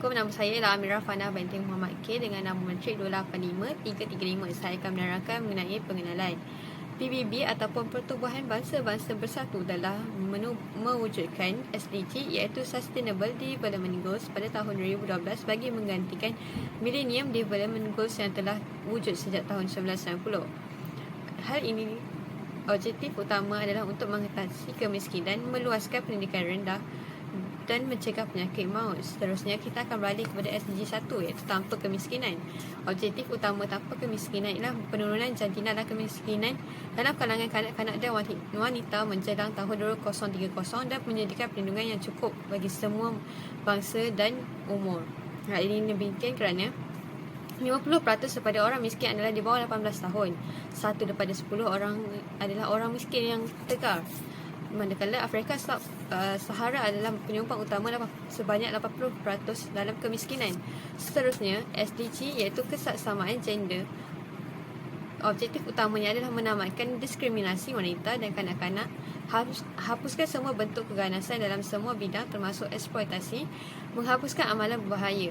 Assalamualaikum, nama saya ialah Amirah Fana binti Muhammad K dengan nama Matric 285335. Saya akan menerangkan mengenai pengenalan PBB ataupun Pertubuhan Bangsa-Bangsa Bersatu dalam mewujudkan SDG iaitu Sustainable Development Goals pada tahun 2012 bagi menggantikan Millennium Development Goals yang telah wujud sejak tahun 1990. Hal ini objektif utama adalah untuk mengatasi kemiskinan, meluaskan pendidikan rendah dan mencegah penyakit maut. Seterusnya, kita akan beralih kepada SDG 1 iaitu tanpa kemiskinan. Objektif utama tanpa kemiskinan ialah penurunan jantina dan kemiskinan dalam kalangan kanak-kanak dan wanita menjelang tahun 2030 dan menyediakan perlindungan yang cukup bagi semua bangsa dan umur. Hal ini demikian kerana 50% daripada orang miskin adalah di bawah 18 tahun. 1 daripada 10 orang adalah orang miskin yang tegar. Manakala Afrika Sahara adalah penyumbang utama sebanyak 80% dalam kemiskinan. Seterusnya, SDG iaitu kesesamaan gender. Objektif utamanya adalah menamatkan diskriminasi wanita dan kanak-kanak, hapuskan semua bentuk keganasan dalam semua bidang termasuk eksploitasi, menghapuskan amalan berbahaya.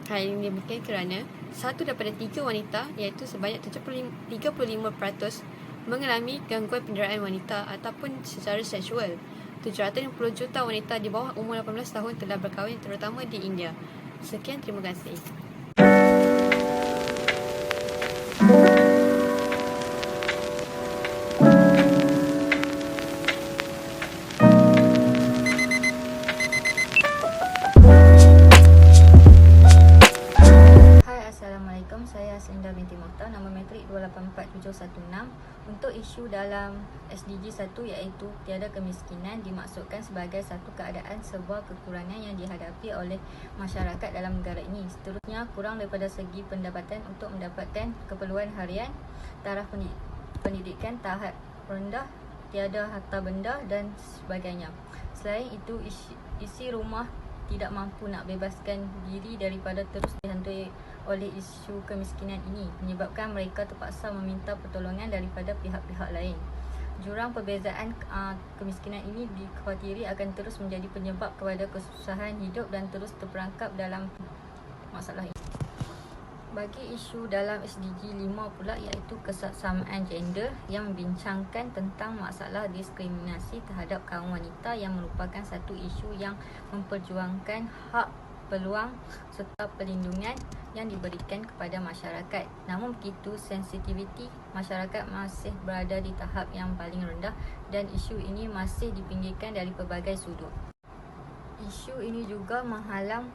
Hal ini demikian kerana 1 daripada 3 wanita iaitu sebanyak 35% mengalami gangguan penderaan wanita ataupun secara seksual. 750 juta wanita di bawah umur 18 tahun telah berkahwin terutama di India. Sekian, terima kasih. Assalamualaikum, saya Senda binti Mokhtar, nama Matric 284716. Untuk isu dalam SDG 1 iaitu tiada kemiskinan dimaksudkan sebagai satu keadaan sebuah kekurangan yang dihadapi oleh masyarakat dalam negara ini. Seterusnya, kurang daripada segi pendapatan untuk mendapatkan keperluan harian, taraf pendidikan tahap rendah, tiada harta benda dan sebagainya. Selain itu, isi rumah tidak mampu nak bebaskan diri daripada terus dihantui oleh isu kemiskinan ini, menyebabkan mereka terpaksa meminta pertolongan daripada pihak-pihak lain. Jurang perbezaan kemiskinan ini dikhawatiri akan terus menjadi penyebab kepada kesusahan hidup dan terus terperangkap dalam masalah ini. Bagi isu dalam SDG 5 pula iaitu kesesamaan gender yang membincangkan tentang masalah diskriminasi terhadap kaum wanita yang merupakan satu isu yang memperjuangkan hak, peluang serta perlindungan yang diberikan kepada masyarakat. Namun begitu, sensitiviti masyarakat masih berada di tahap yang paling rendah dan isu ini masih dipinggirkan dari pelbagai sudut. Isu ini juga menghalang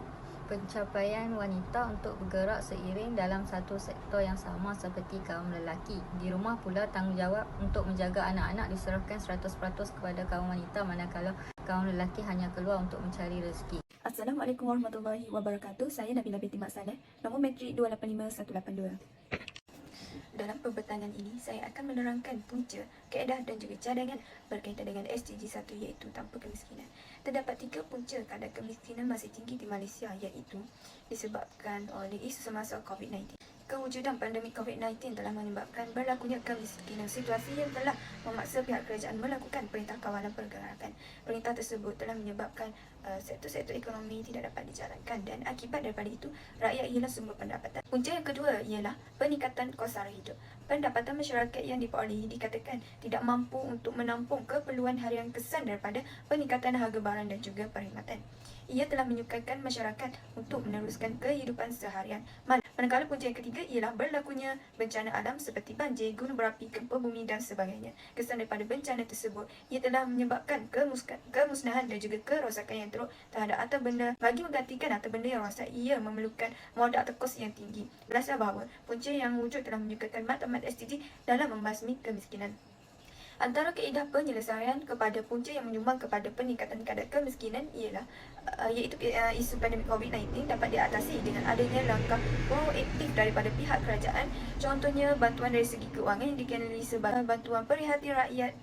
pencapaian wanita untuk bergerak seiring dalam satu sektor yang sama seperti kaum lelaki. Di rumah pula, tanggungjawab untuk menjaga anak-anak diserahkan 100% kepada kaum wanita, manakala kaum lelaki hanya keluar untuk mencari rezeki. Assalamualaikum warahmatullahi wabarakatuh. Saya Nabila binti Mak Saleh, nombor Matric 285182. Dalam pembetanan ini, saya akan menerangkan punca, kaedah dan juga cadangan berkaitan dengan SDG 1 iaitu tanpa kemiskinan. Terdapat 3 punca kadar kemiskinan masih tinggi di Malaysia iaitu disebabkan oleh isu semasa COVID-19. Kewujudan pandemik COVID-19 telah menyebabkan berlakunya kemiskinan, situasi yang telah memaksa pihak kerajaan melakukan Perintah Kawalan Pergerakan. Perintah tersebut telah menyebabkan sektor-sektor ekonomi tidak dapat dijalankan dan akibat daripada itu, rakyat hilang sumber pendapatan. Punca yang kedua ialah peningkatan kos sara hidup. Pendapatan masyarakat yang diperolehi dikatakan tidak mampu untuk menampung keperluan harian kesan daripada peningkatan harga barang dan juga perkhidmatan. Ia telah menyukarkan masyarakat untuk meneruskan kehidupan seharian. Manakala punca yang ketiga ialah berlakunya bencana alam seperti banjir, gunung berapi, gempa bumi dan sebagainya. Kesan daripada bencana tersebut, ia telah menyebabkan kemusnahan dan juga kerosakan yang teruk terhadap harta benda. Bagi menggantikan harta benda yang rosak, ia memerlukan modal atau kos yang tinggi. Jelaslah bahawa punca yang wujud telah menyukarkan matlamat SDG dalam membasmi kemiskinan. Antara kaedah penyelesaian kepada punca yang menyumbang kepada peningkatan kadar kemiskinan ialah iaitu isu pandemik COVID-19 dapat diatasi dengan adanya langkah proaktif daripada pihak kerajaan. Contohnya, bantuan dari segi keuangan yang dikenali sebagai bantuan perhatian rakyat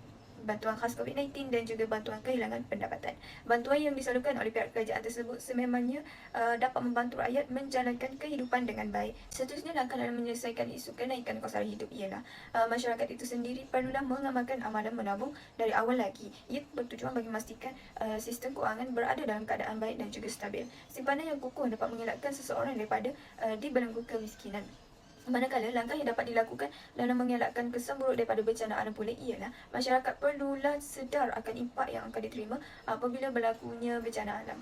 bantuan khas COVID-19 dan juga bantuan kehilangan pendapatan. Bantuan yang disalurkan oleh pihak kerajaan tersebut sememangnya dapat membantu rakyat menjalankan kehidupan dengan baik. Seterusnya, langkah dalam menyelesaikan isu kenaikan kos sara hidup ialah masyarakat itu sendiri perlulah mengamalkan amalan menabung dari awal lagi. Ia bertujuan bagi memastikan sistem kewangan berada dalam keadaan baik dan juga stabil. Simpanan yang kukuh dapat mengelakkan seseorang daripada dibelenggu kemiskinan. Manakala langkah yang dapat dilakukan dalam mengelakkan kesan buruk daripada bencana alam pula ialah masyarakat perlulah sedar akan impak yang akan diterima apabila berlakunya bencana alam.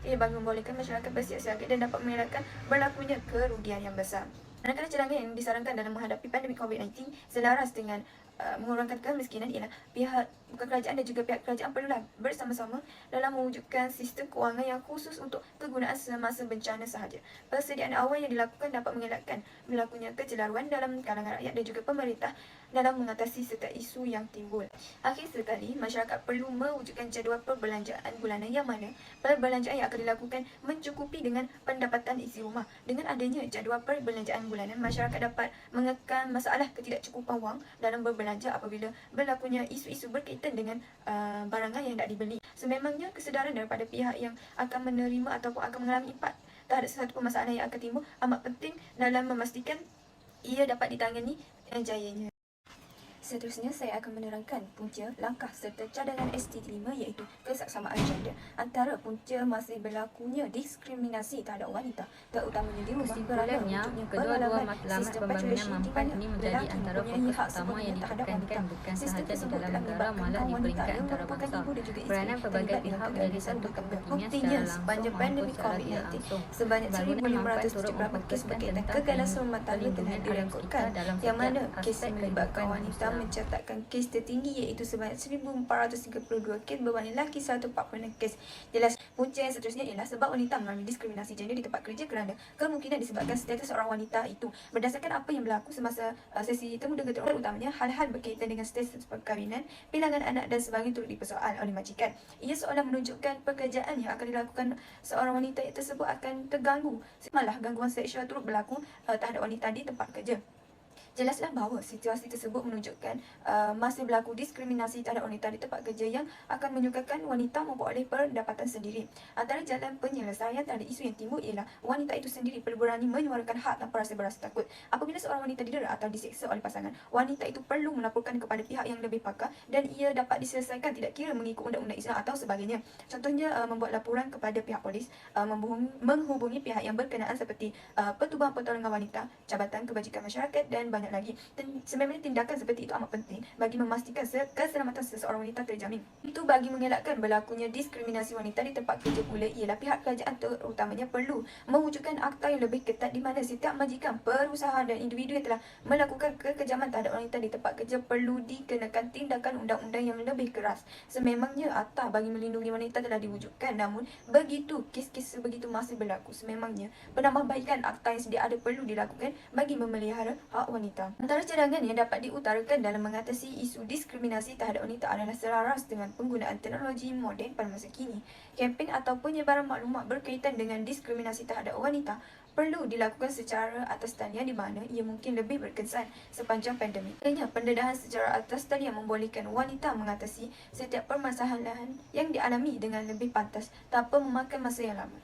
Ia bagi membolehkan masyarakat bersiap siaga dan dapat mengelakkan berlakunya kerugian yang besar. Manakala cadangan yang disarankan dalam menghadapi pandemik COVID-19 selaras dengan mengurangkan kemiskinan ialah pihak kerajaan dan juga pihak kerajaan perlulah bersama-sama dalam mewujudkan sistem kewangan yang khusus untuk kegunaan semasa bencana sahaja. Persediaan awal yang dilakukan dapat mengelakkan berlakunya kecelaruan dalam kalangan rakyat dan juga pemerintah dalam mengatasi setiap isu yang timbul. Akhir sekali, masyarakat perlu mewujudkan jadual perbelanjaan bulanan yang mana perbelanjaan yang akan dilakukan mencukupi dengan pendapatan isi rumah. Dengan adanya jadual perbelanjaan bulanan, masyarakat dapat mengekang masalah ketidakcukupan wang dalam berbelanja apabila berlakunya isu-isu berkaitan dengan barangan yang tak dibeli. Sememangnya kesedaran daripada pihak yang akan menerima ataupun akan mengalami impak terhadap sesuatu permasalahan yang akan timbul amat penting dalam memastikan ia dapat ditangani jayanya. Seterusnya, saya akan menerangkan punca, langkah serta cadangan ST5 iaitu kesaksamaan gender. Antara punca masih berlakunya diskriminasi terhadap wanita, terutamanya di rumah kerana wujudnya kedua-dua matlamat pembangunan mampan ini menjadi antara fokus utama yang ditekankan bukan sahaja di dalam negara malah di peringkat antarabangsa. Peranan pelbagai pihak menjadi satu kepentingan secara langsung maupun secara tidak langsung. Sebanyak Pembangunan mampan 1,570 turut kes memfokuskan berkaitan tentang keganasan rumah tangga telah pelindungan alam direkodkan, sekitar dalam yang mana setiap kes aspek melibatkan kehidupan wanita manusia. mencatatkan kes tertinggi iaitu sebanyak 1,432 kes berbanding lelaki 146 kes. Jelas, punca yang seterusnya ialah sebab wanita mengalami diskriminasi gender di tempat kerja kerana kemungkinan disebabkan status seorang wanita itu. Berdasarkan apa yang berlaku semasa sesi temu dengan ketua utamanya, hal-hal berkaitan dengan status perkahwinan, bilangan anak dan sebagainya turut dipersoal oleh majikan. Ia seolah menunjukkan pekerjaan yang akan dilakukan seorang wanita tersebut akan terganggu. Malah gangguan seksual turut berlaku terhadap wanita di tempat kerja. Jelaslah bahawa situasi tersebut menunjukkan masih berlaku diskriminasi terhadap wanita di tempat kerja yang akan menyukarkan wanita memperoleh pendapatan sendiri. Antara jalan penyelesaian terhadap isu yang timbul ialah wanita itu sendiri perlu berani menyuarakan hak tanpa rasa takut. Apabila seorang wanita didera atau diseksa oleh pasangan, wanita itu perlu melaporkan kepada pihak yang lebih pakar dan ia dapat diselesaikan tidak kira mengikut undang-undang Islam atau sebagainya. Contohnya membuat laporan kepada pihak polis, menghubungi pihak yang berkenaan seperti Pertubuhan Pertolongan Wanita, Jabatan Kebajikan Masyarakat dan banyak lagi. Sebenarnya tindakan seperti itu amat penting bagi memastikan keselamatan seseorang wanita terjamin. Itu bagi mengelakkan berlakunya diskriminasi wanita di tempat kerja pula ialah pihak kerajaan terutamanya perlu mewujudkan akta yang lebih ketat di mana setiap majikan, perusahaan dan individu yang telah melakukan kekejaman terhadap wanita di tempat kerja perlu dikenakan tindakan undang-undang yang lebih keras. Sememangnya akta bagi melindungi wanita telah diwujudkan, namun begitu kes-kes sebegitu masih berlaku. Sememangnya penambahbaikan akta yang sedia ada perlu dilakukan bagi memelihara hak wanita. Antara cadangan yang dapat diutarakan dalam mengatasi isu diskriminasi terhadap wanita adalah selaras dengan penggunaan teknologi moden pada masa kini. Kempen atau penyebaran maklumat berkaitan dengan diskriminasi terhadap wanita perlu dilakukan secara atas talian di mana ia mungkin lebih berkesan sepanjang pandemik. Pendedahan secara atas talian membolehkan wanita mengatasi setiap permasalahan yang dialami dengan lebih pantas tanpa memakan masa yang lama.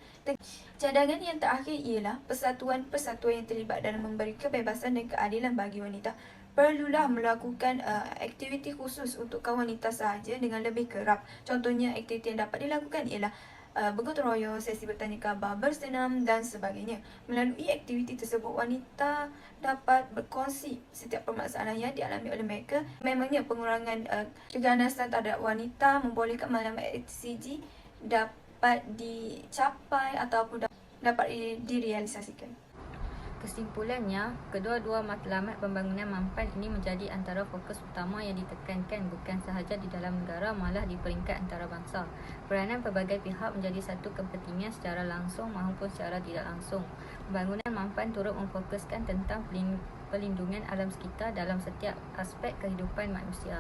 Cadangan yang terakhir ialah persatuan-persatuan yang terlibat dalam memberi kebebasan dan keadilan bagi wanita perlulah melakukan aktiviti khusus untuk kaum wanita sahaja dengan lebih kerap. Contohnya, aktiviti yang dapat dilakukan ialah bergotong royong, sesi bertanya khabar, bersenam dan sebagainya. Melalui aktiviti tersebut, wanita dapat berkongsi setiap permasalahan yang dialami oleh mereka. Memangnya pengurangan keganasan terhadap wanita membolehkan maklumat HCG dapat dicapai ataupun dapat direalisasikan. Kesimpulannya, kedua-dua matlamat pembangunan mampan ini menjadi antara fokus utama yang ditekankan bukan sahaja di dalam negara malah di peringkat antarabangsa. Peranan pelbagai pihak menjadi satu kepentingan secara langsung maupun secara tidak langsung. Pembangunan mampan turut memfokuskan tentang pelindungan alam sekitar dalam setiap aspek kehidupan manusia.